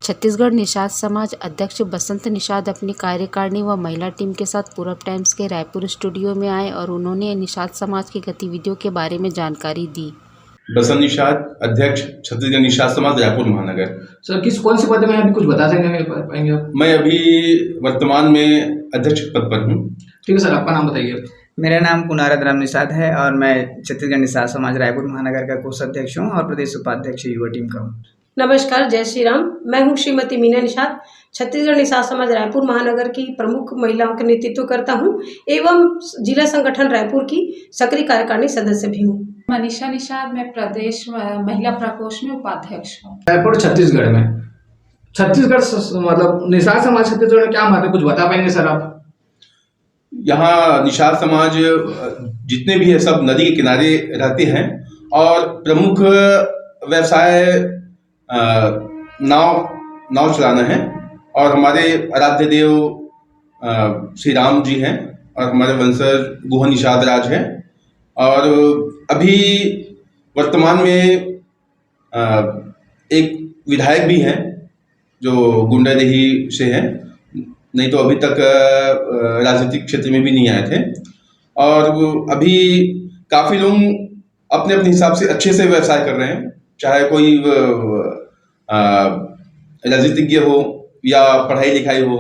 छत्तीसगढ़ निषाद समाज अध्यक्ष बसंत निषाद अपनी कार्यकारिणी व महिला टीम के साथ पूरब टाइम्स के रायपुर स्टूडियो में आए और उन्होंने निषाद समाज की गतिविधियों के बारे में जानकारी दी। बसंत निषाद, अध्यक्ष छत्तीसगढ़ निषाद समाज रायपुर महानगर। सर कौन सी पद में अभी कुछ बता पाएंगे आप? मैं अभी वर्तमान में अध्यक्ष पद पर हूँ। ठीक है सर, आपका नाम बताइए। मेरा नाम पुनारद राम निषाद है और मैं छत्तीसगढ़ निषाद समाज रायपुर महानगर का कोषाध्यक्ष हूँ और प्रदेश उपाध्यक्ष युवा टीम का हूँ। नमस्कार, जय श्री राम। मैं हूँ श्रीमती मीना निषाद, छत्तीसगढ़ निषाद समाज रायपुर महानगर की प्रमुख महिलाओं का नेतृत्व करता हूँ एवं जिला संगठन रायपुर की सक्रिय कार्यकारिणी सदस्य भी हूँ। मनीषा निषाद, मैं प्रदेश महिला प्रकोष्ठ में उपाध्यक्ष हूँ। रायपुर छत्तीसगढ़ में छत्तीसगढ़ मतलब निषाद समाज छत्तीसगढ़ में क्या महत्व कुछ बता पाएंगे सर आप? यहाँ निषाद समाज जितने भी है सब नदी के किनारे रहते हैं और प्रमुख व्यवसाय नाव चलाना है और हमारे आराध्य देव श्री राम जी हैं और हमारे वंशज गुहा निषाद राज हैं और अभी वर्तमान में एक विधायक भी हैं जो गुंडादेही से हैं, नहीं तो अभी तक राजनीतिक क्षेत्र में भी नहीं आए थे और अभी काफ़ी लोग अपने अपने हिसाब से अच्छे से व्यवसाय कर रहे हैं, चाहे कोई राजनीतिज्ञ हो या पढ़ाई लिखाई हो।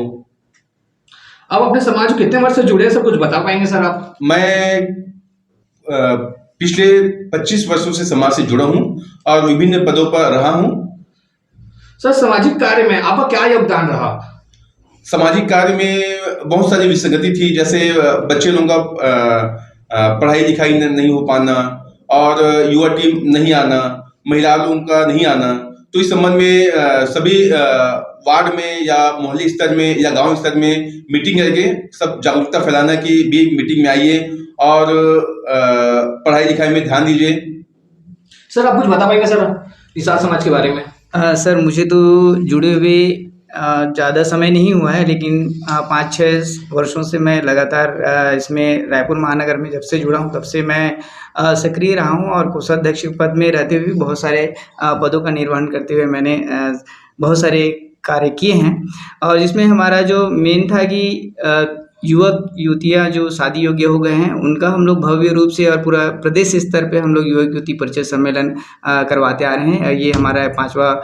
आप अपने समाज को कितने वर्ष से जुड़े हैं सर, कुछ बता पाएंगे सर आप? मैं पिछले 25 वर्षों से समाज से जुड़ा हूँ और विभिन्न पदों पर रहा हूँ। सर सामाजिक कार्य में आपका क्या योगदान रहा? सामाजिक कार्य में बहुत सारी विसंगति थी, जैसे बच्चे लोगों का पढ़ाई लिखाई नहीं हो पाना और युवा टीम नहीं आना, महिला लोगों का नहीं आना। तो इस संबंध में सभी वार्ड में या मोहल्ले स्तर में या गांव स्तर में मीटिंग करके सब जागरूकता फैलाना कि भी मीटिंग में आइए और पढ़ाई लिखाई में ध्यान दीजिए। सर आप कुछ बता पाएंगे सर निषाद समाज के बारे में? सर मुझे तो जुड़े हुए ज़्यादा समय नहीं हुआ है, लेकिन 5-6 वर्षों से मैं लगातार इसमें रायपुर महानगर में जब से जुड़ा हूँ तब से मैं सक्रिय रहा हूँ और कोषाध्यक्ष पद में रहते हुए बहुत सारे पदों का निर्वहन करते हुए मैंने बहुत सारे कार्य किए हैं और जिसमें हमारा जो मेन था कि युवक युवतियाँ जो शादी योग्य हो गए हैं उनका हम लोग भव्य रूप से और पूरा प्रदेश स्तर पे हम लोग युवक युवती परिचय सम्मेलन करवाते आ रहे हैं। ये हमारा 5वां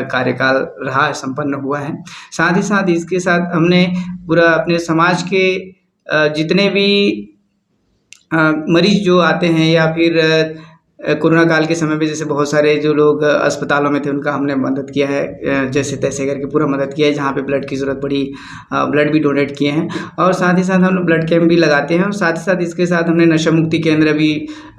कार्यकाल रहा है, संपन्न हुआ है। साथ ही साथ इसके साथ हमने पूरा अपने समाज के जितने भी मरीज जो आते हैं या फिर कोरोना काल के समय पे जैसे बहुत सारे जो लोग अस्पतालों में थे उनका हमने मदद किया है, जैसे तैसे करके पूरा मदद किया है। जहाँ पे ब्लड की ज़रूरत पड़ी ब्लड भी डोनेट किए हैं और साथ ही साथ हम लोग ब्लड कैंप भी लगाते हैं और साथ ही साथ इसके साथ हमने नशा मुक्ति केंद्र भी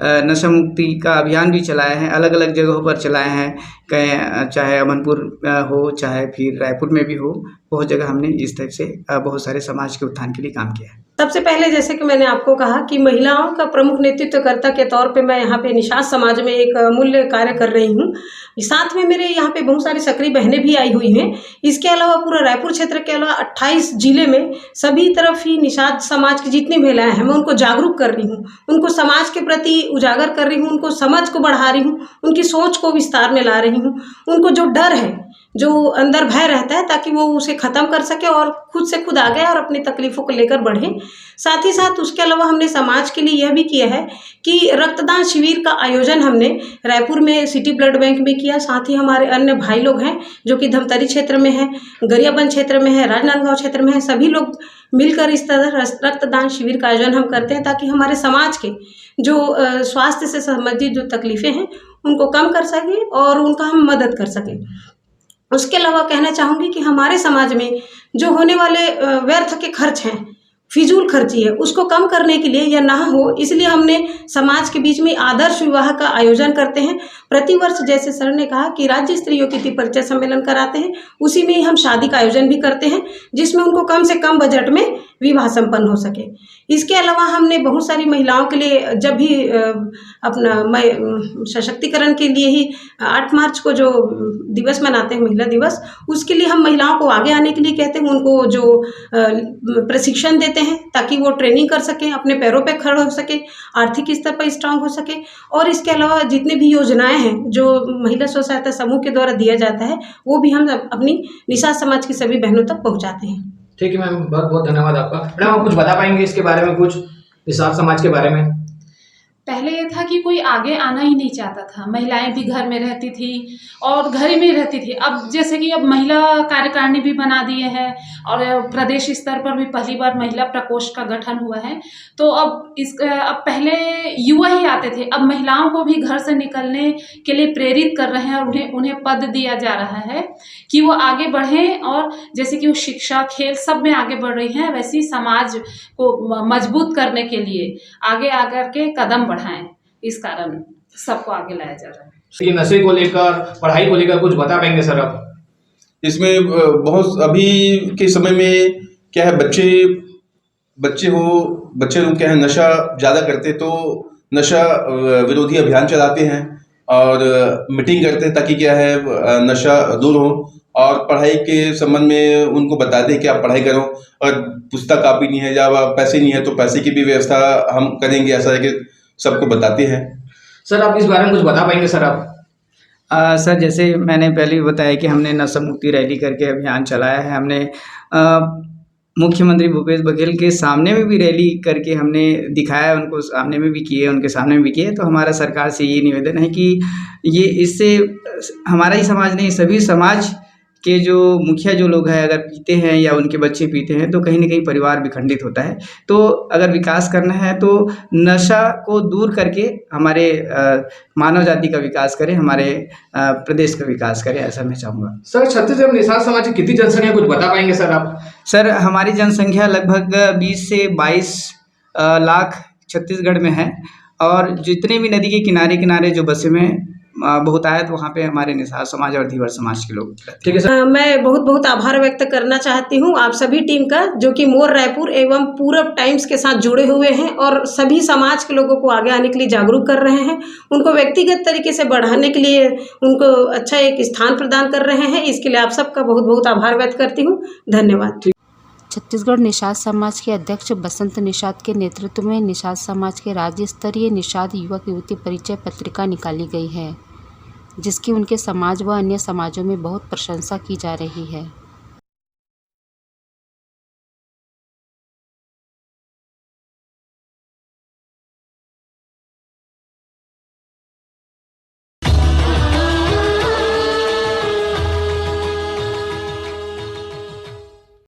नशा मुक्ति का अभियान भी चलाया है, अलग अलग जगहों पर चलाए हैं, कहीं चाहे अमनपुर हो चाहे फिर रायपुर में भी हो, बहुत जगह हमने इस टाइप से बहुत सारे समाज के उत्थान के लिए काम किया है। सबसे पहले जैसे कि मैंने आपको कहा कि महिलाओं का प्रमुख नेतृत्वकर्ता के तौर पे मैं यहाँ पे निषाद समाज में एक मूल्य कार्य कर रही हूँ। साथ में मेरे यहाँ पे बहुत सारी सक्रिय बहनें भी आई हुई हैं। इसके अलावा पूरा रायपुर क्षेत्र के अलावा 28 जिले में सभी तरफ ही निषाद समाज की जितनी महिलाएं हैं मैं उनको जागरूक कर रही हूँ, उनको समाज के प्रति उजागर कर रही हूँ, उनको समझ को बढ़ा रही हूँ, उनकी सोच को विस्तार में ला रही हूँ। उनको जो डर है, जो अंदर भय रहता है, ताकि वो उसे ख़त्म कर सके और खुद से खुद आगे और अपनी तकलीफ़ों को लेकर बढ़े। साथ ही साथ उसके अलावा हमने समाज के लिए यह भी किया है कि रक्तदान शिविर का आयोजन हमने रायपुर में सिटी ब्लड बैंक में किया। साथ ही हमारे अन्य भाई लोग हैं जो कि धमतरी क्षेत्र में है, गरियाबंद क्षेत्र में है, राजनांदगांव क्षेत्र में है, सभी लोग मिलकर इस तरह रक्तदान शिविर का आयोजन हम करते हैं ताकि हमारे समाज के जो स्वास्थ्य से संबंधित जो तकलीफ़ें हैं उनको कम कर सकें और उनका हम मदद कर सकें। उसके अलावा कहना चाहूँगी कि हमारे समाज में जो होने वाले व्यर्थ के खर्च हैं, फिजूल खर्ची है, उसको कम करने के लिए या ना हो इसलिए हमने समाज के बीच में आदर्श विवाह का आयोजन करते हैं। प्रतिवर्ष जैसे सर ने कहा कि राज्य स्तरीय योग्यता परिचय सम्मेलन कराते हैं, उसी में ही हम शादी का आयोजन भी करते हैं जिसमें उनको कम से कम बजट में विवाह संपन्न हो सके। इसके अलावा हमने बहुत सारी महिलाओं के लिए जब भी सशक्तिकरण के लिए ही 8 मार्च को जो दिवस मनाते हैं महिला दिवस, उसके लिए हम महिलाओं को आगे आने के लिए कहते हैं, उनको जो प्रशिक्षण देते हैं ताकि वो ट्रेनिंग कर सकें, अपने पैरों पे खड़े हो सके, आर्थिक स्तर पर स्ट्रांग हो सके। और इसके अलावा जितनी भी योजनाएं हैं जो महिला स्व सहायता समूह के द्वारा दिया जाता है, वो भी हम अपनी निषाद समाज की सभी बहनों तक पहुंचाते हैं। ठीक है मैम, बहुत बहुत धन्यवाद आपका। मैडम, आप कुछ बता पाएंगे इसके बारे में, कुछ निषाद समाज के बारे में? पहले ये था कि कोई आगे आना ही नहीं चाहता था, महिलाएं भी घर में रहती थी और घर में रहती थी। अब जैसे कि अब महिला कार्यकारिणी भी बना दिए हैं और प्रदेश स्तर पर भी पहली बार महिला प्रकोष्ठ का गठन हुआ है। तो अब पहले युवा ही आते थे, अब महिलाओं को भी घर से निकलने के लिए प्रेरित कर रहे हैं और उन्हें पद दिया जा रहा है कि वो आगे बढ़ें। और जैसे कि वो शिक्षा, खेल सब में आगे बढ़ रही हैं, वैसे ही समाज को मजबूत करने के लिए आगे आकर के कदम बढ़ाएं। इस कारण सबको आगे लाया जा रहा है। ये नशे को लेकर, पढ़ाई को लेकर कुछ बता पाएंगे सर आप? इसमें बहुत अभी के समय में क्या है, बच्चे लोग क्या है, नशा ज़्यादा करते, तो नशा विरोधी अभियान चलाते हैं और मीटिंग करते हैं ताकि क्या है नशा दूर हो। और पढ़ाई के संबंध में उनको बताते हैं कि आप पढ़ाई करो, और पुस्तक कापी नहीं है या पैसे नहीं है तो पैसे की भी व्यवस्था हम करेंगे, ऐसा है कि सबको बताते हैं। सर, आप इस बारे में कुछ बता पाएंगे सर आप? सर, जैसे मैंने पहले भी बताया कि हमने नशा मुक्ति रैली करके अभियान चलाया है। हमने मुख्यमंत्री भूपेश बघेल के सामने में भी रैली करके हमने दिखाया, उनको सामने में भी किए, उनके सामने में भी किए। तो हमारा सरकार से ये निवेदन है कि ये इससे हमारा ही समाज नहीं, सभी समाज के जो मुखिया जो लोग हैं अगर पीते हैं या उनके बच्चे पीते हैं तो कहीं ना कहीं परिवार विखंडित होता है। तो अगर विकास करना है तो नशा को दूर करके हमारे मानव जाति का विकास करें, हमारे प्रदेश का विकास करें, ऐसा मैं चाहूँगा। सर, छत्तीसगढ़ निषाद समाज की कितनी जनसंख्या, कुछ बता पाएंगे सर आप? सर, हमारी जनसंख्या लगभग 20 से 22 लाख छत्तीसगढ़ में है। और जितने भी नदी के किनारे जो बसे में बहुतायत वहाँ पे हमारे निषाद समाज और धीवर समाज के लोग। ठीक है सर। मैं बहुत बहुत आभार व्यक्त करना चाहती हूँ आप सभी टीम का, जो कि मोर रायपुर एवं पूरब टाइम्स के साथ जुड़े हुए हैं और सभी समाज के लोगों को आगे आने के लिए जागरूक कर रहे हैं, उनको व्यक्तिगत तरीके से बढ़ाने के लिए उनको अच्छा एक स्थान प्रदान कर रहे हैं। इसके लिए आप सबका बहुत बहुत आभार व्यक्त करती हूँ। धन्यवाद। छत्तीसगढ़ निषाद समाज के अध्यक्ष बसंत निषाद के नेतृत्व में निषाद समाज के राज्य स्तरीय निषाद युवक युवती परिचय पत्रिका निकाली गई है, जिसकी उनके समाज व अन्य समाजों में बहुत प्रशंसा की जा रही है।